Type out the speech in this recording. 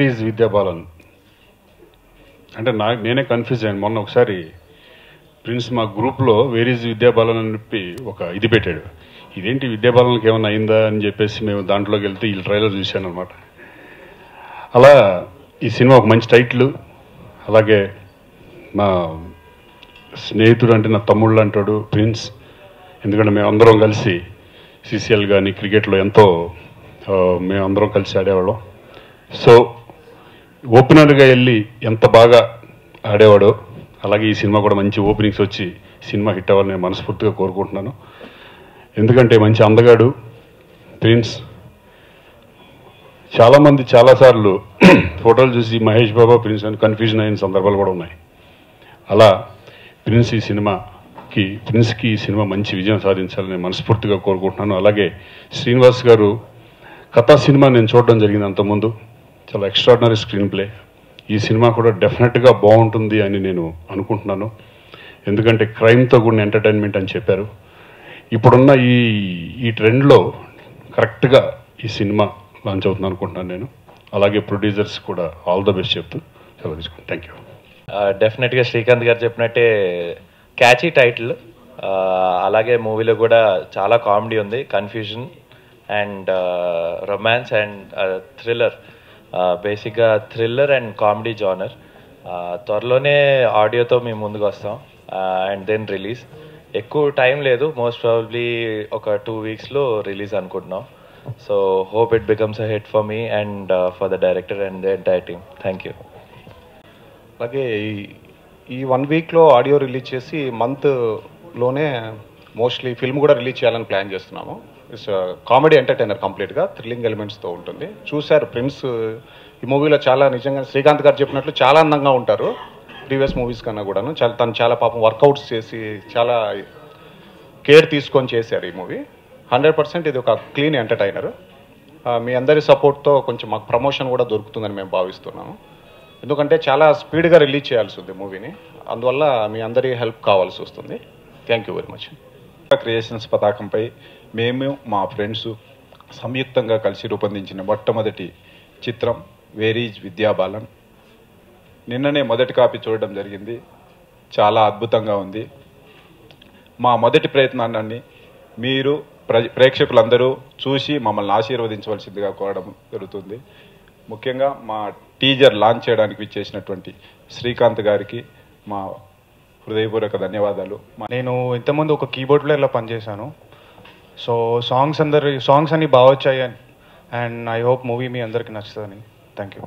Where is Vidya Balan అంటే నేనే confuse అయ్యాను. మొన్న ఒకసారి ప్రిన్స్ మా గ్రూప్లో వేర్ ఈజ్ విద్యాబాలన్ అని చెప్పి ఒక ఇది పెట్టాడు. ఇదేంటి విద్యాబాలన్కి ఏమైనా అయిందా అని చెప్పేసి మేము దాంట్లోకి వెళ్తే ఈ ట్రైలర్ చూశాను అనమాట. అలా ఈ సినిమా ఒక మంచి టైటిల్, అలాగే మా స్నేహితుడు అంటే నా తమ్ముళ్ళు అంటాడు ప్రిన్స్. ఎందుకంటే మేమందరం కలిసి సిసిఎల్ కానీ క్రికెట్లో ఎంతో మేమందరం కలిసి ఆడేవాళ్ళం. సో ఓపెనర్గా వెళ్ళి ఎంత బాగా ఆడేవాడో అలాగే ఈ సినిమా కూడా మంచి ఓపెనింగ్స్ వచ్చి సినిమా హిట్ అవ్వాలని నేను మనస్ఫూర్తిగా కోరుకుంటున్నాను. ఎందుకంటే మంచి అందగాడు ప్రిన్స్. చాలామంది చాలాసార్లు ఫోటోలు చూసి మహేష్ బాబా ప్రిన్స్ అని కన్ఫ్యూజన్ అయిన సందర్భాలు కూడా ఉన్నాయి. అలా ప్రిన్స్కి ఈ సినిమా మంచి విజయం సాధించాలని మనస్ఫూర్తిగా కోరుకుంటున్నాను. అలాగే శ్రీనివాస్ గారు కథా సినిమా నేను చూడడం జరిగింది అంతకుముందు. చాలా ఎక్స్ట్రాడినరీ స్క్రీన్ ప్లే. ఈ సినిమా కూడా డెఫినెట్గా బాగుంటుంది అని నేను అనుకుంటున్నాను. ఎందుకంటే క్రైమ్తో కూడిన ఎంటర్టైన్మెంట్ అని చెప్పారు. ఇప్పుడున్న ఈ ట్రెండ్లో కరెక్ట్గా ఈ సినిమా లాంచ్ అవుతుంది అనుకుంటున్నాను నేను. అలాగే ప్రొడ్యూసర్స్ కూడా ఆల్ ద బెస్ట్ చెప్తూ సెలవు తీసుకుంటాను. Thank you. డెఫినెట్గా శ్రీకాంత్ గారు చెప్పినట్టే క్యాచీ టైటిల్. అలాగే మూవీలో కూడా చాలా కామెడీ ఉంది, confusion and romance and thriller. బేసిక్గా థ్రిల్లర్ అండ్ కామెడీ జానర్. త్వరలోనే ఆడియోతో మేము ముందుకు వస్తాం అండ్ దెన్ రిలీజ్. ఎక్కువ టైం లేదు, మోస్ట్ ప్రాబబ్లీ ఒక 2 వీక్స్లో రిలీజ్ అనుకుంటున్నాం. So hope it becomes a hit for me and for the director and the entire team. Thank you. అలాగే ఈ 1 వీక్లో ఆడియో రిలీజ్ చేసి మంత్లోనే మోస్ట్లీ ఫిల్మ్ కూడా రిలీజ్ చేయాలని ప్లాన్ చేస్తున్నాము. ఇట్స్ కామెడీ ఎంటర్టైనర్, కంప్లీట్గా థ్రిల్లింగ్ ఎలిమెంట్స్తో ఉంటుంది. చూశారు ప్రిన్స్ ఈ మూవీలో చాలా నిజంగా శ్రీకాంత్ గారు చెప్పినట్లు చాలా అందంగా ఉంటారు. ప్రీవియస్ మూవీస్ కన్నా కూడాను తను చాలా పాపం వర్కౌట్స్ చేసి చాలా కేర్ తీసుకొని చేశారు ఈ మూవీ. 100% ఇది ఒక క్లీన్ ఎంటర్టైనర్. మీ అందరి సపోర్ట్తో కొంచెం మాకు ప్రమోషన్ కూడా దొరుకుతుందని మేము భావిస్తున్నాము. ఎందుకంటే చాలా స్పీడ్గా రిలీజ్ చేయాల్సి ఉంది మూవీని, అందువల్ల మీ అందరి హెల్ప్ కావాల్సి వస్తుంది. Thank you very much. Creations పతాకంపై మేము మా ఫ్రెండ్స్ సంయుక్తంగా కలిసి రూపొందించిన మొట్టమొదటి చిత్రం వేర్ ఈజ్ విద్యాబాలన్. నిన్ననే మొదటి కాపీ చూడడం జరిగింది. చాలా అద్భుతంగా ఉంది. మా మొదటి ప్రయత్నాన్ని మీరు ప్రేక్షకులందరూ చూసి మమ్మల్ని ఆశీర్వదించవలసిందిగా కోరడం జరుగుతుంది. ముఖ్యంగా మా టీజర్ లాంచ్ చేయడానికి విచ్చేసినటువంటి శ్రీకాంత్ గారికి మా హృదయపూర్వక ధన్యవాదాలు. నేను ఇంతకుముందు ఒక కీబోర్డ్ ప్లేయర్లో పనిచేశాను. సో సాంగ్స్ అన్నీ బాగా వచ్చాయి అండ్ ఐ హోప్ మూవీ మీ అందరికీ నచ్చుతుందని. Thank you.